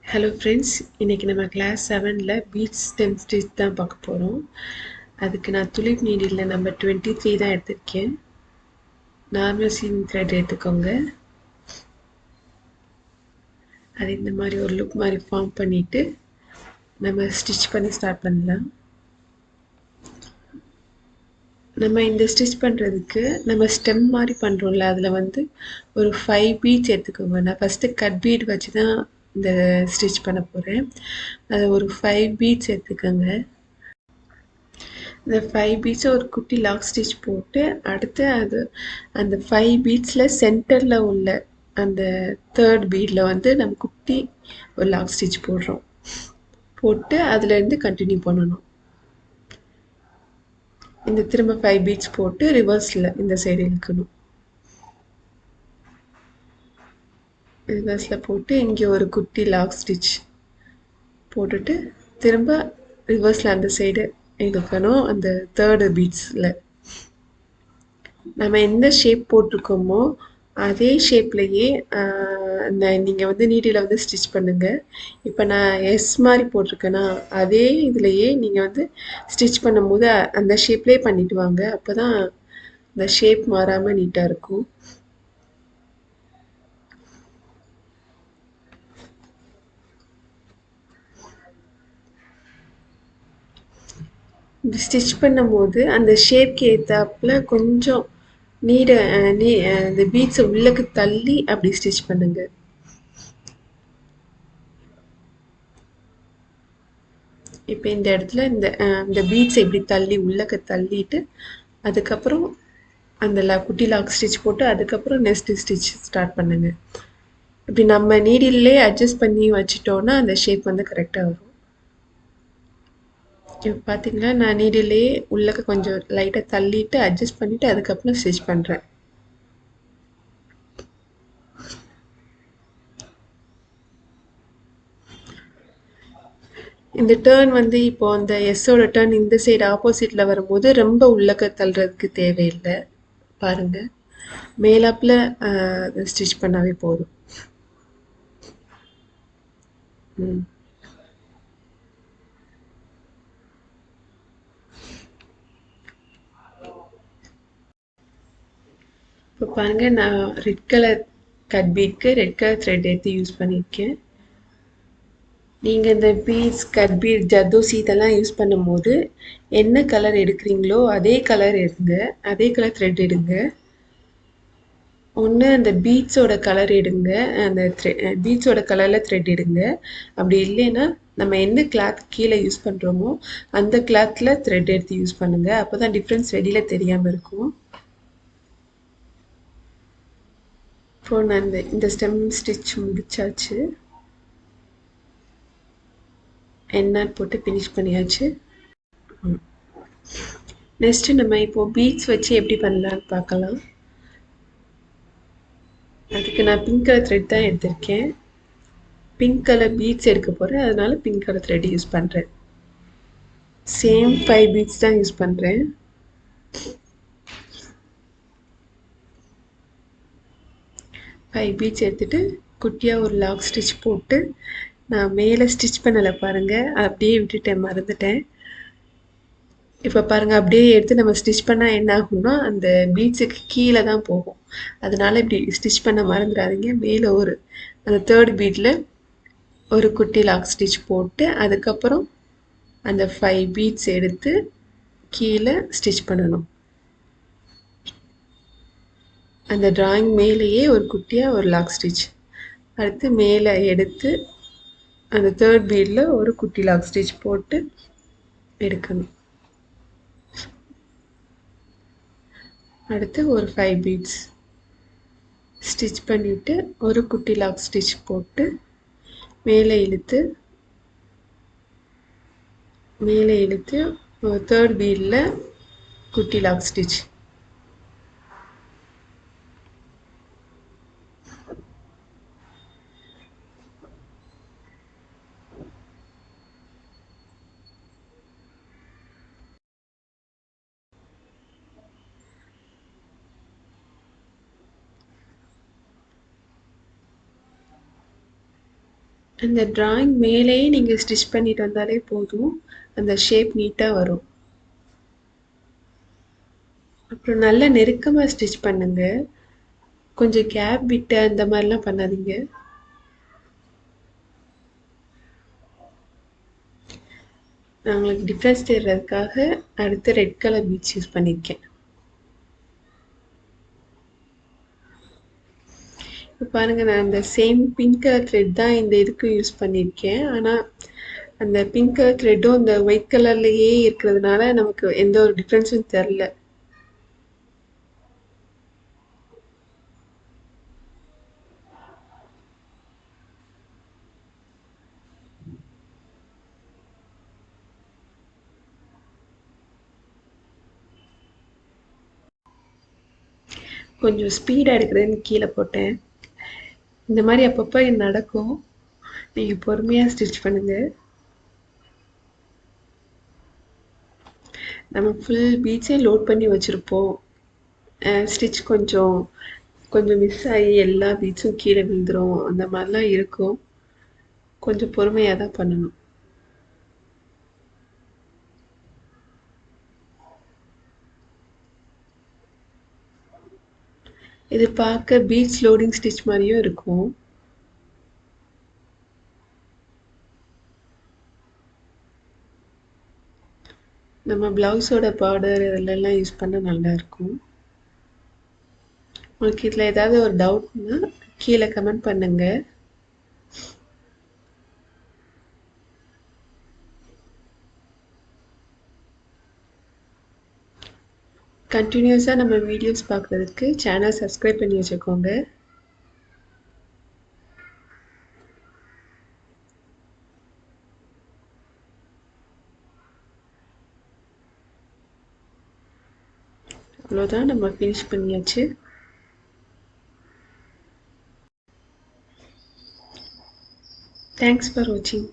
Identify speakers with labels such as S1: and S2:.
S1: Hello friends, இன்றைக்கி நம்ம class 7ல் beads stem stitch தான் பார்க்க போகிறோம். அதுக்கு நான் துளிப் நீடில் நம்பர் 23 தான் எடுத்திருக்கேன். நார்மல் சீம் த்ரெட் எடுத்துக்கோங்க. அது இந்த மாதிரி ஒரு லுக் மாதிரி ஃபார்ம் பண்ணிவிட்டு நம்ம ஸ்டிச் பண்ண ஸ்டார்ட் பண்ணலாம். நம்ம இந்த ஸ்டிச் பண்ணுறதுக்கு நம்ம ஸ்டெம் மாதிரி பண்ணுறோம்ல, அதில் வந்து ஒரு 5 பீட்ஸ் எடுத்துக்கோங்க. நான் ஃபஸ்ட்டு கட் பீட் வச்சு தான் இந்த ஸ்டிச் பண்ண போகிறேன். அது ஒரு 5 பீட்ஸ் எடுத்துக்கோங்க. இந்த 5 பீட்ஸை ஒரு குட்டி லாக் ஸ்டிச் போட்டு அடுத்து அந்த 5 பீட்ஸில் சென்டரில் உள்ள அந்த தேர்ட் பீடில் வந்து நம்ம குட்டி ஒரு லாக் ஸ்டிச் போட்டு அதுலேருந்து கண்டினியூ பண்ணணும். இந்த திரும்ப 5 பீட்ஸ் போட்டு ரிவர்ஸில் இந்த சைடு இழுக்கணும். ரிவர்ஸில் போட்டு இங்கே ஒரு குட்டி லாக் ஸ்டிச் போட்டுட்டு திரும்ப ரிவர்ஸில் அந்த சைடு இழுக்கணும். அந்த தேர்டு பீட்ஸில் நம்ம எந்த ஷேப் போட்டிருக்கோமோ அதே ஷேப்லேயே நீங்கள் வந்து நீடியில் வந்து ஸ்டிச் பண்ணுங்கள். இப்போ நான் எஸ் மாதிரி போட்டிருக்கேன்னா அதே இதுலேயே நீங்கள் வந்து ஸ்டிச் பண்ணும்போது அந்த ஷேப்லேயே பண்ணிட்டு வாங்க. அப்போ தான் இந்த ஷேப் மாறாமல் நீட்டாக இருக்கும். இப்படி ஸ்டிச் பண்ணும்போது அந்த ஷேப்க்கு ஏற்றாப்புல கொஞ்சம் இந்த பீட்ஸை உள்ளக்கு தள்ளி அப்படி ஸ்டிச் பண்ணுங்க. இப்போ இந்த இடத்துல இந்த பீட்ஸை இப்படி தள்ளி உள்ளக்க தள்ளிட்டு அதுக்கப்புறம் அந்த குட்டி லாக் ஸ்டிச் போட்டு அதுக்கப்புறம் நெக்ஸ்ட் ஸ்டிச் ஸ்டார்ட் பண்ணுங்க. இப்படி நம்ம நீடிலே அட்ஜஸ்ட் பண்ணி வச்சிட்டோன்னா அந்த ஷேப் வந்து கரெக்டாக வரும். இப்போ பார்த்தீங்கன்னா நான் நீடிலே உள்ளக்க கொஞ்சம் லைட்டாக தள்ளிட்டு அட்ஜஸ்ட் பண்ணிவிட்டு அதுக்கப்புறம் ஸ்டிச் பண்ணுறேன். இந்த டேர்ன் வந்து இப்போ அந்த எஸ்ஸோட டேர்ன் இந்த சைடு ஆப்போசிட்டில் வரும்போது ரொம்ப உள்ளக்க தள்ளுறதுக்கு தேவையில்லை. பாருங்கள், மேலாப்பில் ஸ்டிச் பண்ணாவே போதும். இப்போ பாருங்கள், நான் ரெட் கலர் கட் பீட்க்கு ரெட் கலர் த்ரெட் எடுத்து யூஸ் பண்ணியிருக்கேன். நீங்கள் இந்த பீட்ஸ் கட் பீட் ஜர்தோசி இதெல்லாம் யூஸ் பண்ணும்போது என்ன கலர் எடுக்கிறீங்களோ அதே கலர் எடுங்க, அதே கலர் த்ரெட் எடுங்க. ஒன்று அந்த பீட்ஸோட கலர் எடுங்க, அந்த பீட்ஸோட கலரில் த்ரெட் எடுங்க. அப்படி இல்லைன்னா நம்ம எந்த கிளாத் கீழே யூஸ் பண்ணுறோமோ அந்த கிளாத்தில் த்ரெட் எடுத்து யூஸ் பண்ணுங்கள். அப்போ தான் டிஃப்ரென்ஸ் வெளியில் தெரியாமல் இருக்கும். இப்போ நான் இந்த ஸ்டெம் ஸ்டிச் முடிச்சாச்சு. எண்ணாட் போட்டு ஃபினிஷ் பண்ணியாச்சு. நெக்ஸ்ட்டு நம்ம இப்போது பீட்ஸ் வச்சு எப்படி பண்ணலான்னு பார்க்கலாம். அதுக்கு நான் பிங்க் கலர் த்ரெட் தான் எடுத்திருக்கேன். பிங்க் கலர் பீட்ஸ் எடுக்க போகிறேன், அதனால பிங்க் கலர் த்ரெட் யூஸ் பண்ணுறேன். சேம் 5 பீட்ஸ் தான் யூஸ் பண்ணுறேன். ஃபைவ் பீட்ஸ் எடுத்துகிட்டு குட்டியாக ஒரு லாக் ஸ்டிச் போட்டு நான் மேலே ஸ்டிச் பண்ணலை பாருங்கள், அப்படியே விட்டுட்டேன், மறந்துட்டேன். இப்போ பாருங்கள், அப்படியே எடுத்து நம்ம ஸ்டிச் பண்ணால் என்ன ஆகும்னா அந்த பீட்ஸுக்கு கீழே தான் போகும். அதனால இப்படி ஸ்டிச் பண்ண மறந்துடாதீங்க. மேலே அந்த தேர்ட் பீட்டில் ஒரு குட்டி லாக் ஸ்டிச் போட்டு அதுக்கப்புறம் அந்த 5 பீட்ஸ் எடுத்து கீழே ஸ்டிச் பண்ணணும். அந்த டிராயிங் மேலேயே ஒரு குட்டியாக ஒரு லாக் ஸ்டிச், அடுத்து மேலே எடுத்து அந்த தேர்ட் பீடில் ஒரு குட்டி லாக் ஸ்டிச் போட்டு எடுக்கணும். அடுத்து ஒரு 5 பீட்ஸ் ஸ்டிச் பண்ணிவிட்டு ஒரு குட்டி லாக் ஸ்டிச் போட்டு மேலே இழுத்து தேர்ட் பீடில் குட்டி லாக் ஸ்டிச். அந்த டிராயிங் மேலேயே நீங்கள் ஸ்டிச் பண்ணிட்டு வந்தாலே போதும், அந்த ஷேப் நீட்டாக வரும். அப்புறம் நல்லா நெருக்கமாக ஸ்டிச் பண்ணுங்க, கொஞ்சம் கேப் விட்டு அந்த மாதிரிலாம் பண்ணாதீங்க. நான் உங்களுக்கு டிஃப்ரென்ஸ் தெரிகிறதுக்காக அடுத்து ரெட் கலர் பீட்ஸ் யூஸ் பண்ணியிருக்கேன். இப்போ பாருங்கள், நான் அந்த சேம் பிங்க் கலர் த்ரெட் தான் இந்த இதுக்கு யூஸ் பண்ணியிருக்கேன். ஆனால் அந்த பிங்க் கலர் த்ரெட்டும் இந்த ஒயிட் கலர்லேயே இருக்கிறதுனால நமக்கு எந்த ஒரு டிஃப்ரென்ஸும் தெரில. கொஞ்சம் ஸ்பீடாக எடுக்கிறேன்னு கீழே போட்டேன். இந்த மாதிரி அப்பப்போ நடக்கும், நீங்கள் பொறுமையாக ஸ்டிச் பண்ணுங்கள். நம்ம ஃபுல் பீட்ஸே லோட் பண்ணி வச்சுருப்போம். ஸ்டிச் கொஞ்சம் கொஞ்சம் மிஸ் ஆகி எல்லா பீட்ஸும் கீழே விழுந்துரும், அந்த மாதிரிலாம் இருக்கும். கொஞ்சம் பொறுமையாக தான் பண்ணணும். இது பார்க்க பீட்ஸ் லோடிங் ஸ்டிச் மாதிரியும் இருக்கும். நம்ம ப்ளவுஸோட பார்டர் இதிலெல்லாம் யூஸ் பண்ண நல்லாயிருக்கும். உங்களுக்கு இதில் ஏதாவது ஒரு டவுட்னா கீழே கமெண்ட் பண்ணுங்கள். கண்டினியூஸாக நம்ம வீடியோஸ் பார்க்குறதுக்கு சேனல் சப்ஸ்கிரைப் பண்ணி வச்சுக்கோங்க. அவ்வளோதான், நம்ம ஃபினிஷ் பண்ணியாச்சு. தேங்க்ஸ் ஃபார் வாட்சிங்.